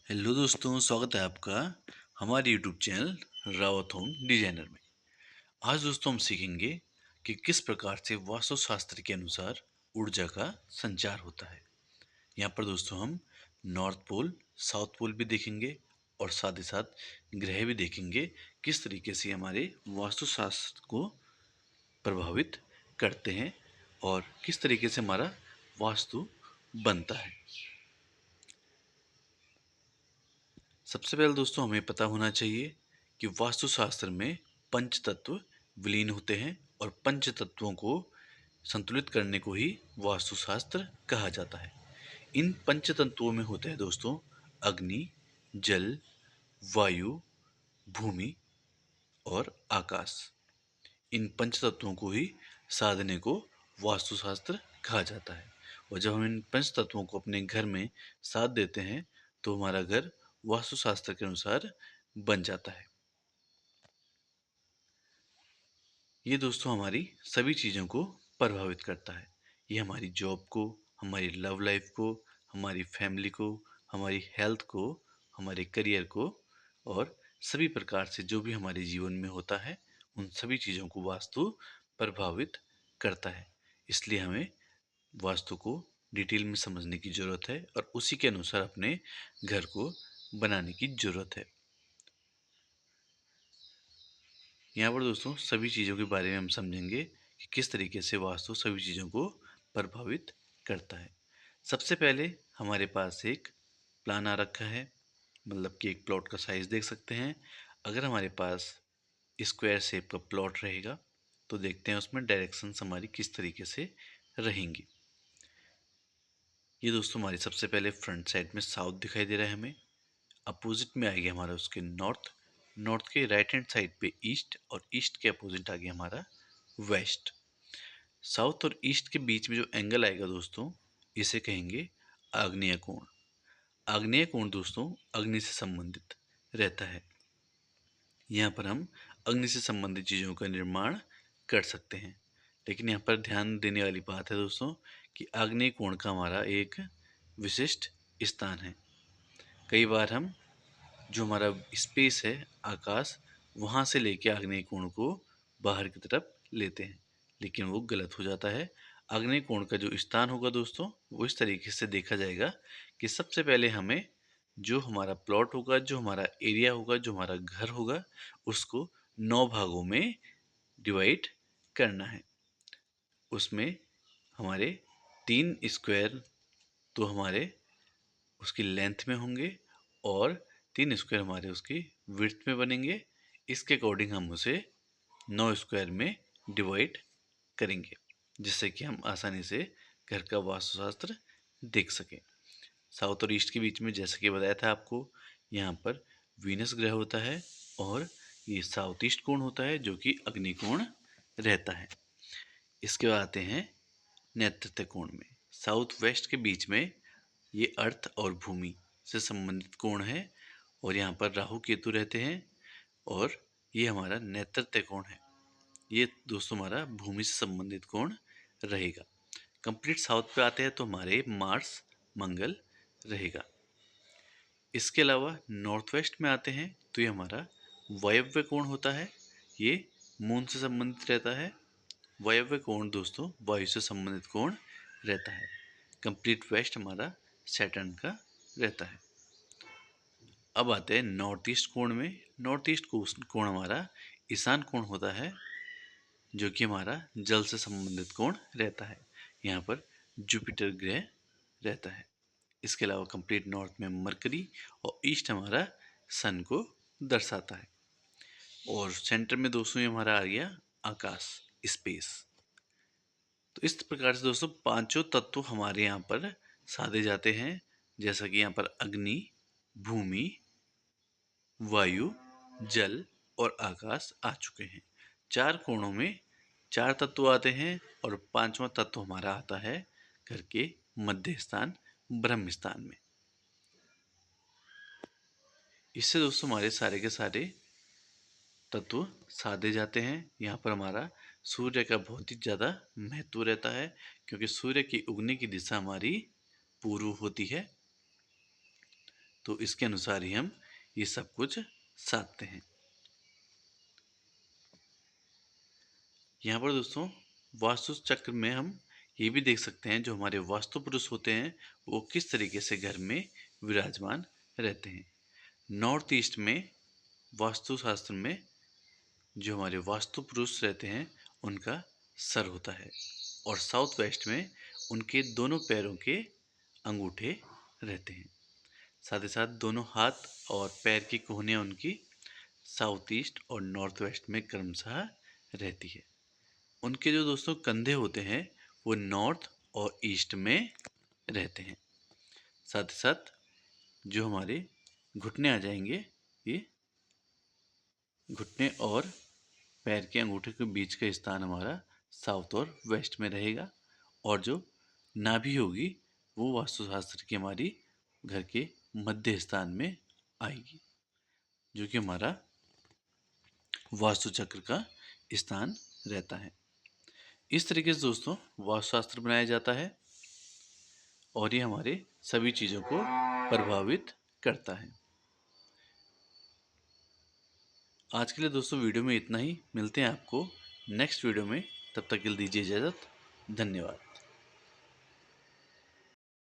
Hello दोस्तों, स्वागत है आपका हमारे YouTube channel Rawat home designer में। आज दोस्तों हम सीखेंगे कि किस प्रकार से वास्तुशास्त्र के अनुसार ऊर्जा का संचार होता है। यहाँ पर दोस्तों हम नॉर्थ पोल, साउथ पोल भी देखेंगे और साथ ही साथ ग्रह भी देखेंगे, किस तरीके से हमारे वास्तुशास्त्र को प्रभावित करते हैं और किस तरीके से हमारा वास्तु बनता है। सबसे पहले दोस्तों हमें पता होना चाहिए कि वास्तुशास्त्र में पंच तत्व विलीन होते हैं और पंच तत्वों को संतुलित करने को ही वास्तुशास्त्र कहा जाता है। इन पंच तत्वों में होते हैं दोस्तों अग्नि, जल, वायु, भूमि और आकाश। इन पंच तत्वों को ही साधने को वास्तुशास्त्र कहा जाता है। और जब हम इन पंच तत्वों को अपने घर में साध देते हैं तो हमारा घर वास्तुशास्त्र के अनुसार बन जाता है। ये दोस्तों हमारी सभी चीज़ों को प्रभावित करता है। ये हमारी जॉब को, हमारी लव लाइफ को, हमारी फैमिली को, हमारी हेल्थ को, हमारे करियर को और सभी प्रकार से जो भी हमारे जीवन में होता है उन सभी चीज़ों को वास्तु प्रभावित करता है। इसलिए हमें वास्तु को डिटेल में समझने की ज़रूरत है और उसी के अनुसार अपने घर को बनाने की ज़रूरत है। यहाँ पर दोस्तों सभी चीज़ों के बारे में हम समझेंगे कि किस तरीके से वास्तु सभी चीज़ों को प्रभावित करता है। सबसे पहले हमारे पास एक प्लान आ रखा है, मतलब कि एक प्लॉट का साइज़ देख सकते हैं। अगर हमारे पास स्क्वायर शेप का प्लॉट रहेगा तो देखते हैं उसमें डायरेक्शंस हमारी किस तरीके से रहेंगी। ये दोस्तों हमारी सबसे पहले फ्रंट साइड में साउथ दिखाई दे रहा है हमें। अपोजिट में आ गया हमारा उसके नॉर्थ, नॉर्थ के राइट हैंड साइड पे ईस्ट और ईस्ट के अपोजिट आ गया हमारा वेस्ट। साउथ और ईस्ट के बीच में जो एंगल आएगा दोस्तों इसे कहेंगे आग्नेय कोण। आग्नेय कोण दोस्तों अग्नि से संबंधित रहता है। यहाँ पर हम अग्नि से संबंधित चीज़ों का निर्माण कर सकते हैं। लेकिन यहाँ पर ध्यान देने वाली बात है दोस्तों कि आग्नेय कोण का हमारा एक विशिष्ट स्थान है। कई बार हम जो हमारा स्पेस है, आकाश, वहाँ से लेके आग्नेय कोण को बाहर की तरफ लेते हैं, लेकिन वो गलत हो जाता है। आग्नेय कोण का जो स्थान होगा दोस्तों वो इस तरीके से देखा जाएगा कि सबसे पहले हमें जो हमारा प्लॉट होगा, जो हमारा एरिया होगा, जो हमारा घर होगा, उसको 9 भागों में डिवाइड करना है। उसमें हमारे 3 स्क्वायर तो हमारे उसकी लेंथ में होंगे और 3 स्क्वायर हमारे उसकी विड्थ में बनेंगे। इसके अकॉर्डिंग हम उसे 9 स्क्वायर में डिवाइड करेंगे, जिससे कि हम आसानी से घर का वास्तुशास्त्र देख सकें। साउथ और ईस्ट के बीच में जैसा कि बताया था आपको, यहाँ पर वीनस ग्रह होता है और ये साउथ ईस्ट कोण होता है जो कि अग्नि कोण रहता है। इसके बाद आते हैं नैऋत्य कोण में। साउथ वेस्ट के बीच में ये अर्थ और भूमि से संबंधित कोण है और यहाँ पर राहु केतु रहते हैं और ये हमारा नैऋत्य कोण है। ये दोस्तों हमारा भूमि से संबंधित कोण रहेगा। कंप्लीट साउथ पे आते हैं तो हमारे मार्स, मंगल रहेगा। इसके अलावा नॉर्थ वेस्ट में आते हैं तो ये हमारा वायव्य कोण होता है। ये मून से संबंधित रहता है। वायव्य कोण दोस्तों वायु से संबंधित कोण रहता है। कंप्लीट वेस्ट हमारा सैटर्न का रहता है। अब आते हैं नॉर्थ ईस्ट कोण में। नॉर्थ ईस्ट कोण हमारा ईशान कोण होता है जो कि हमारा जल से संबंधित कोण रहता है। यहाँ पर जुपिटर ग्रह रहता है। इसके अलावा कंप्लीट नॉर्थ में मरकरी और ईस्ट हमारा सन को दर्शाता है। और सेंटर में दोस्तों ये हमारा आ गया आकाश, स्पेस। तो इस प्रकार से दोस्तों पांचों तत्व हमारे यहाँ पर साधे जाते हैं, जैसा कि यहाँ पर अग्नि, भूमि, वायु, जल और आकाश आ चुके हैं। 4 कोणों में 4 तत्व आते हैं और 5वां तत्व हमारा आता है घर के मध्य स्थान, ब्रह्म स्थान में। इससे दोस्तों हमारे सारे के सारे तत्व साधे जाते हैं। यहाँ पर हमारा सूर्य का बहुत ही ज़्यादा महत्व रहता है, क्योंकि सूर्य की उगने की दिशा हमारी पूर्व होती है। तो इसके अनुसार ही हम ये सब कुछ साधते हैं। यहाँ पर दोस्तों वास्तु चक्र में हम ये भी देख सकते हैं जो हमारे वास्तु पुरुष होते हैं वो किस तरीके से घर में विराजमान रहते हैं। नॉर्थ ईस्ट में वास्तु शास्त्र में जो हमारे वास्तु पुरुष रहते हैं उनका सर होता है, और साउथ वेस्ट में उनके दोनों पैरों के अंगूठे रहते हैं। साथ ही साथ दोनों हाथ और पैर की कोहनियाँ उनकी साउथ ईस्ट और नॉर्थ वेस्ट में क्रमशः रहती है। उनके जो दोस्तों कंधे होते हैं वो नॉर्थ और ईस्ट में रहते हैं। साथ ही साथ जो हमारे घुटने आ जाएंगे, ये घुटने और पैर के अंगूठे के बीच का स्थान हमारा साउथ और वेस्ट में रहेगा, और जो नाभि होगी वो वास्तुशास्त्र की हमारी घर के मध्य स्थान में आएगी, जो कि हमारा वास्तु चक्र का स्थान रहता है। इस तरीके से दोस्तों वास्तुशास्त्र बनाया जाता है और ये हमारे सभी चीज़ों को प्रभावित करता है। आज के लिए दोस्तों वीडियो में इतना ही। मिलते हैं आपको नेक्स्ट वीडियो में, तब तक के लिए दीजिए इजाज़त। धन्यवाद।